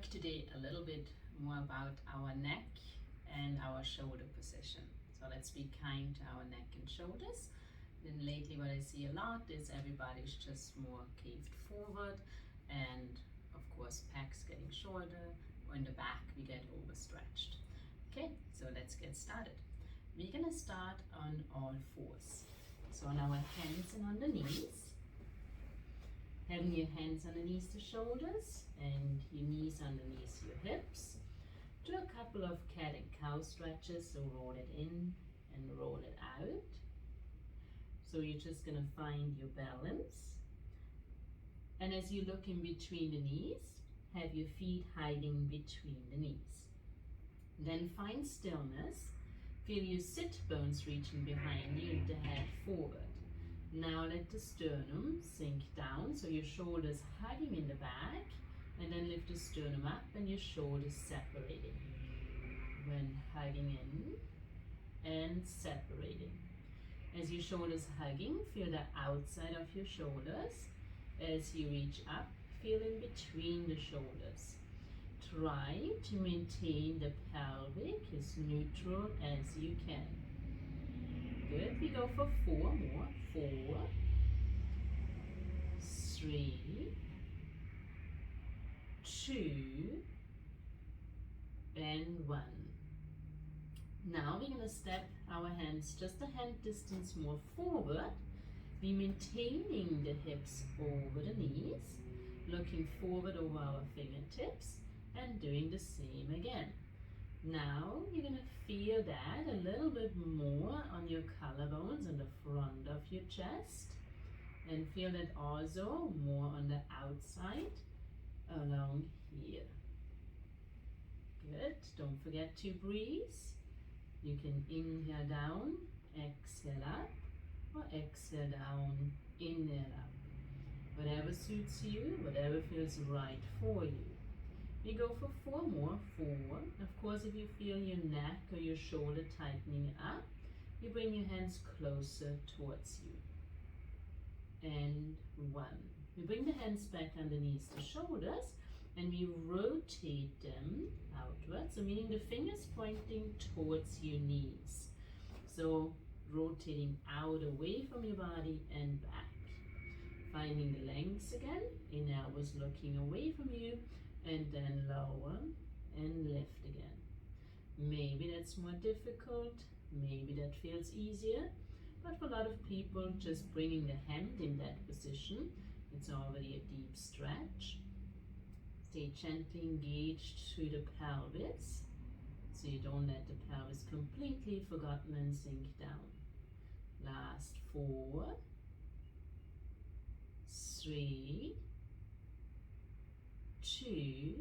talk today a little bit more about our neck and our shoulder position. So let's be kind to our neck and shoulders. Then lately what I see a lot is everybody's just more caved forward, and of course pecs getting shorter, or in the back we get overstretched. Okay, so let's get started. We're gonna start on all fours. So on our hands and on the knees. Having your hands underneath the shoulders and your knees underneath your hips. Do a couple of cat and cow stretches, so roll it in and roll it out. So you're just gonna find your balance. And as you look in between the knees, have your feet hiding between the knees. Then find stillness. Feel your sit bones reaching behind you and the head forward. Now let the sternum sink down, so your shoulders hugging in the back, and then lift the sternum up and your shoulders separating. When hugging in and separating. As your shoulders hugging, feel the outside of your shoulders. As you reach up, feel in between the shoulders. Try to maintain the pelvic as neutral as you can. Good, we go for 4 more. 4, 3, 2, and 1. Now we're going to step our hands just a hand distance more forward. We're maintaining the hips over the knees, looking forward over our fingertips, and doing the same again. Now you're going to feel that a little bit more on your collarbones on the front of your chest, and feel that also more on the outside along here. Good. Don't forget to breathe. You can inhale down, exhale up, or exhale down, inhale up. Whatever suits you, whatever feels right for you. We go for 4 more. 4. Of course, if you feel your neck or your shoulder tightening up, you bring your hands closer towards you. And 1. We bring the hands back underneath the shoulders and we rotate them outwards, so meaning the fingers pointing towards your knees. So rotating out away from your body and back. Finding the lengths again, in elbows looking away from you, and then lower and lift again. Maybe that's more difficult, maybe that feels easier, but for a lot of people, just bringing the hand in that position, it's already a deep stretch. Stay gently engaged through the pelvis, so you don't let the pelvis completely forgotten and sink down. Last 4, 3, 2,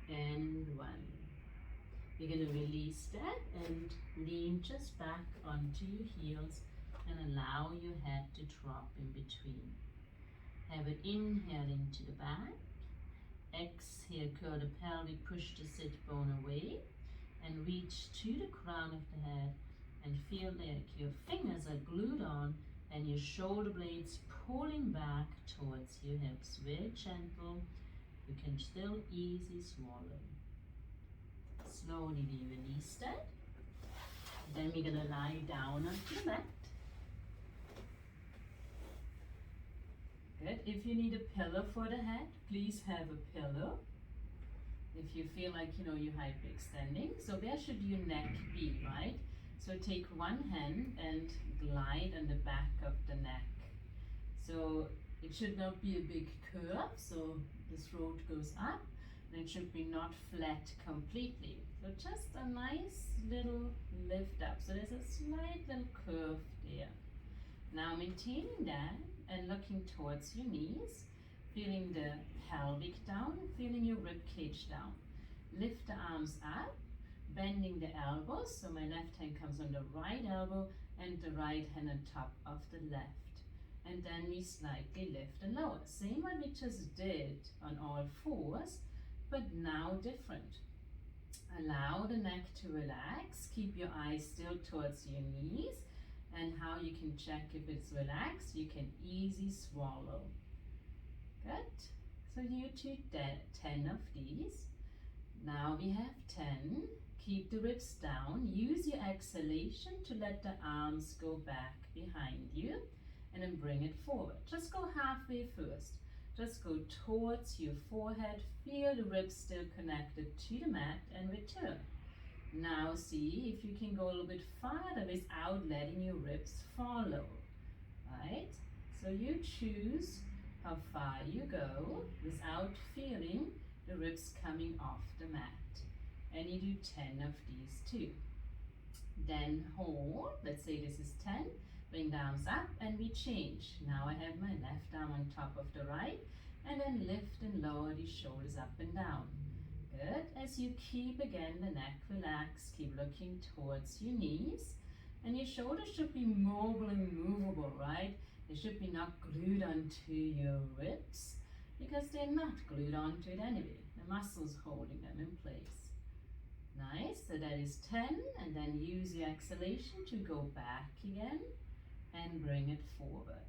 and 1. You're going to release that and lean just back onto your heels and allow your head to drop in between. Have it inhale into the back. Exhale, curl the pelvic, push the sit bone away and reach to the crown of the head and feel like your fingers are glued on and your shoulder blades pulling back towards your hips. Very gentle. You can still easy swallow. Slowly we release that. Then we're going to lie down onto the mat. Good. If you need a pillow for the head, please have a pillow. If you feel like, you're hyperextending. So where should your neck be, right? So take one hand and glide on the back of the neck. So it should not be a big curve, so the throat goes up, and it should be not flat completely. So just a nice little lift up. So there's a slight little curve there. Now maintaining that and looking towards your knees, feeling the pelvic down, feeling your rib cage down. Lift the arms up, bending the elbows, so my left hand comes on the right elbow and the right hand on top of the left. And then we slightly lift and lower. Same what we just did on all fours, but now different. Allow the neck to relax. Keep your eyes still towards your knees. And how you can check if it's relaxed, you can easy swallow. Good. So you do 10 of these. Now we have 10. Keep the ribs down. Use your exhalation to let the arms go back behind you and then bring it forward. Just go halfway first. Just go towards your forehead. Feel the ribs still connected to the mat and return. Now see if you can go a little bit farther without letting your ribs follow. Right? So you choose how far you go without feeling the ribs coming off the mat. And you do 10 of these too. Then hold, let's say this is 10, bring the arms up and we change. Now I have my left arm on top of the right and then lift and lower the shoulders up and down. Good. As you keep again the neck relaxed, keep looking towards your knees and your shoulders should be mobile and movable, right? They should be not glued onto your ribs because they're not glued onto it anyway. The muscles holding them in place. Nice, so that is 10 and then use your exhalation to go back again and bring it forward.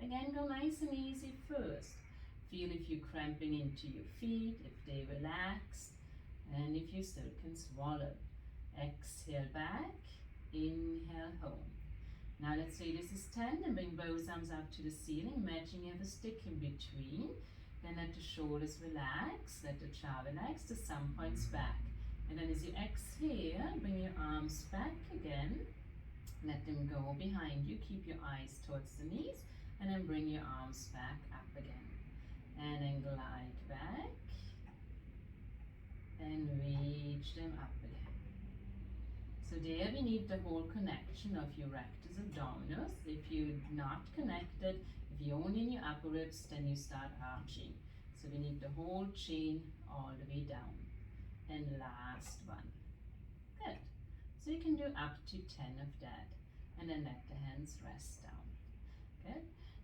Again, go nice and easy first. Feel if you're cramping into your feet, if they relax, and if you still can swallow. Exhale back, inhale home. Now let's say this is 10 and bring both arms up to the ceiling. Imagine you have a stick in between. Then let the shoulders relax, let the jaw relax, the thumb points back. And then as you exhale, bring your arms back again. Let them go behind you. Keep your eyes towards the knees. And then bring your arms back up again. And then glide back. And reach them up again. So there we need the whole connection of your rectus abdominis. If you're not connected, if you're only in your upper ribs, then you start arching. So we need the whole chain all the way down. And last one. Good. So you can do up to 10 of that. And then let the hands rest down. Good.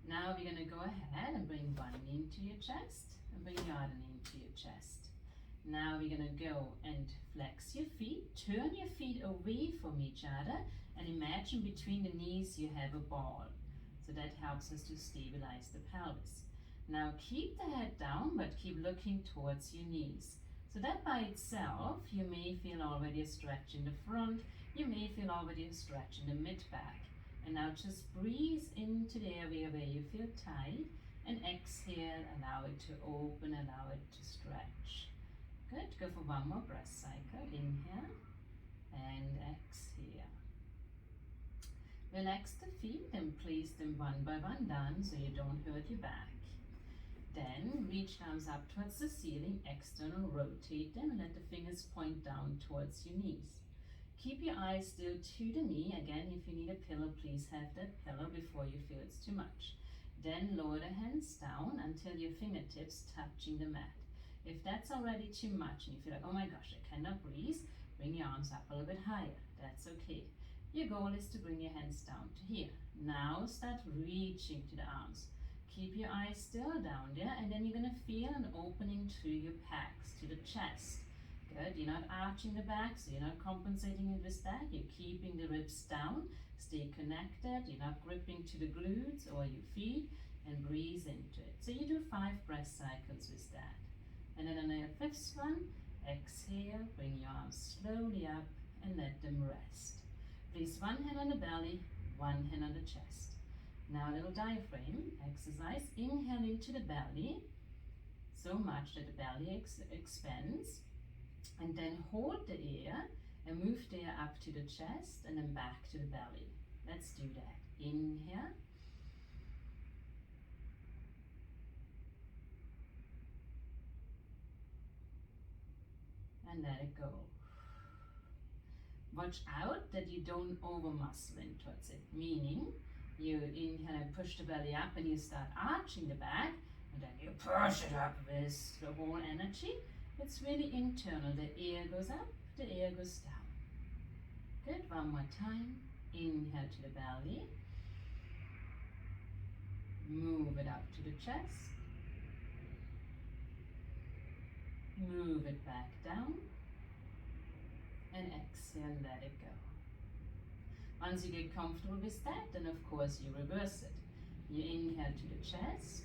Now we're going to go ahead and bring one knee into your chest and bring your other knee into your chest. Now we're going to go and flex your feet. Turn your feet away from each other and imagine between the knees you have a ball. So that helps us to stabilize the pelvis. Now keep the head down but keep looking towards your knees. So that by itself, you may feel already a stretch in the front, you may feel already a stretch in the mid-back. And now just breathe into the area where you feel tight and exhale, allow it to open, allow it to stretch. Good, go for one more breath cycle. Inhale and exhale. Relax the feet and place them one by one down so you don't hurt your back. Then reach arms up towards the ceiling, external, rotate them and let the fingers point down towards your knees. Keep your eyes still to the knee. Again, if you need a pillow, please have that pillow before you feel it's too much. Then lower the hands down until your fingertips touching the mat. If that's already too much and you feel like, oh my gosh, I cannot breathe, bring your arms up a little bit higher. That's okay. Your goal is to bring your hands down to here. Now start reaching to the arms. Keep your eyes still down there and then you're going to feel an opening through your pecs, to the chest. Good, you're not arching the back, so you're not compensating it with that. You're keeping the ribs down, stay connected, you're not gripping to the glutes or your feet, and breathe into it. So you do 5 breath cycles with that. And then on the 5th one, exhale, bring your arms slowly up and let them rest. Place one hand on the belly, one hand on the chest. Now a little diaphragm exercise. Inhale into the belly so much that the belly expands. And then hold the air and move the air up to the chest and then back to the belly. Let's do that. Inhale. And let it go. Watch out that you don't over muscle in towards it, meaning you inhale and push the belly up and you start arching the back and then you push it up with the whole energy. It's really internal. The air goes up, the air goes down. Good, one more time. Inhale to the belly. Move it up to the chest. Move it back down. And exhale, let it go. Once you get comfortable with that, then of course you reverse it. You inhale to the chest.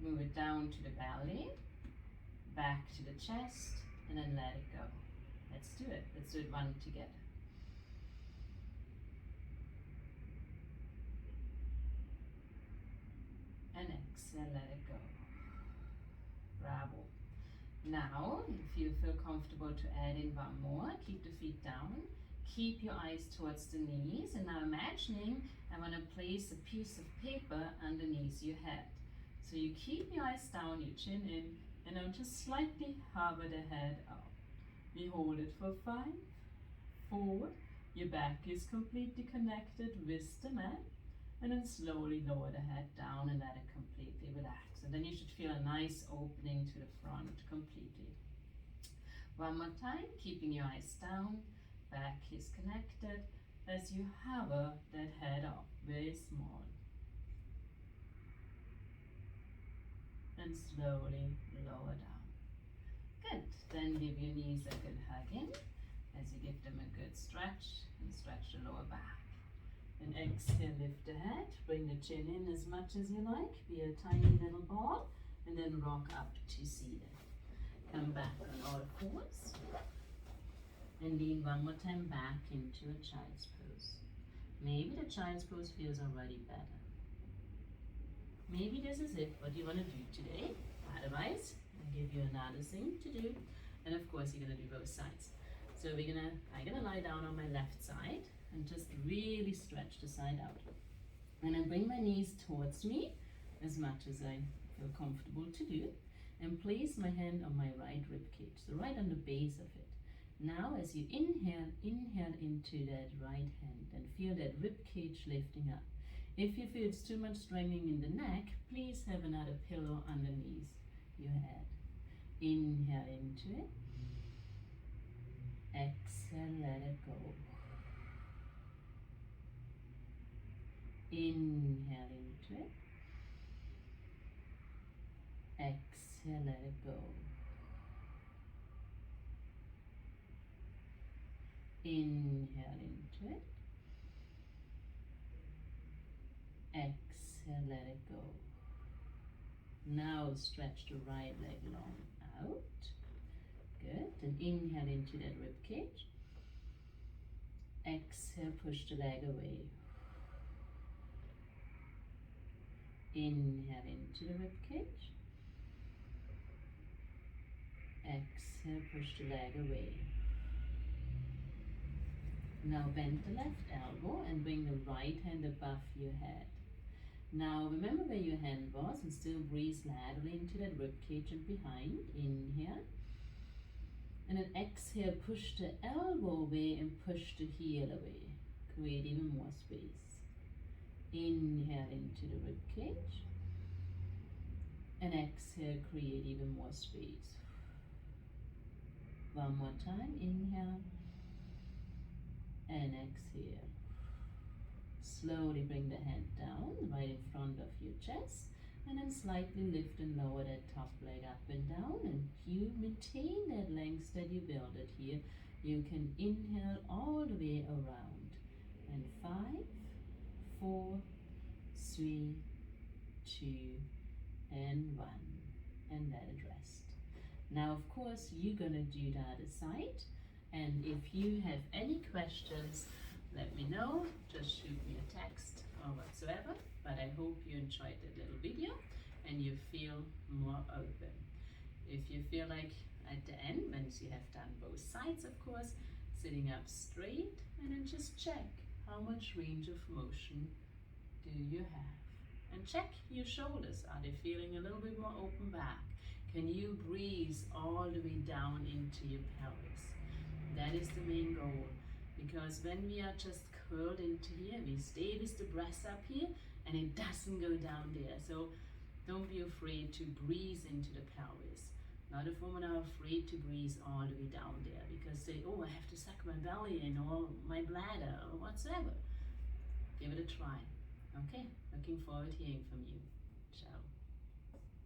Move it down to the belly, back to the chest, and then let it go. Let's do it. Let's do it one together. And exhale, let it go. Bravo. Now, if you feel comfortable to add in one more, keep the feet down. Keep your eyes towards the knees. And now imagining I want to place a piece of paper underneath your head. So you keep your eyes down, your chin in, and now just slightly hover the head up. We hold it for 5, 4, your back is completely connected with the mat, and then slowly lower the head down and let it completely relax. And then you should feel a nice opening to the front completely. One more time, keeping your eyes down, back is connected as you hover that head up, very small. And slowly lower down. Good. Then give your knees a good hug in as you give them a good stretch and stretch the lower back. And exhale, lift the head, bring the chin in as much as you like, be a tiny little ball, and then rock up to seated. Come back on all fours and lean one more time back into a child's pose. Maybe the child's pose feels already better. Maybe this is it, what you want to do today. Otherwise, I'll give you another thing to do. And of course, you're going to do both sides. So I'm gonna lie down on my left side and just really stretch the side out. And I bring my knees towards me as much as I feel comfortable to do. And place my hand on my right rib cage, so right on the base of it. Now as you inhale into that right hand and feel that rib cage lifting up. If you feel it's too much straining in the neck, please have another pillow underneath your head. Inhale into it. Exhale, let it go. Inhale into it. Exhale, let it go. Inhale into it. Exhale, let it go. Now stretch the right leg long out. Good. And inhale into that rib cage. Exhale, push the leg away. Inhale into the rib cage. Exhale, push the leg away. Now bend the left elbow and bring the right hand above your head. Now remember where your hand was and still breathe laterally into that rib cage and behind. Inhale. And then exhale, push the elbow away and push the heel away. Create even more space. Inhale into the rib cage. And exhale, create even more space. One more time, inhale. And exhale. Slowly bring the hand down, right in front of your chest. And then slightly lift and lower that top leg up and down. And you maintain that length that you built it here. You can inhale all the way around. And 5, 4, 3, 2, and 1. And let it rest. Now, of course, you're going to do the other side. And if you have any questions, let me know. Just shoot me a text or whatsoever. But I hope you enjoyed that little video and you feel more open. If you feel like at the end, once you have done both sides, of course, sitting up straight, and then just check how much range of motion do you have. And check your shoulders. Are they feeling a little bit more open back? Can you breathe all the way down into your pelvis? That is the main goal. Because when we are just curled into here, we stay with the breath up here, and it doesn't go down there. So don't be afraid to breathe into the pelvis. A lot of women are afraid to breathe all the way down there because they, oh, I have to suck my belly in or my bladder or whatsoever. Give it a try. Okay, looking forward to hearing from you. Ciao.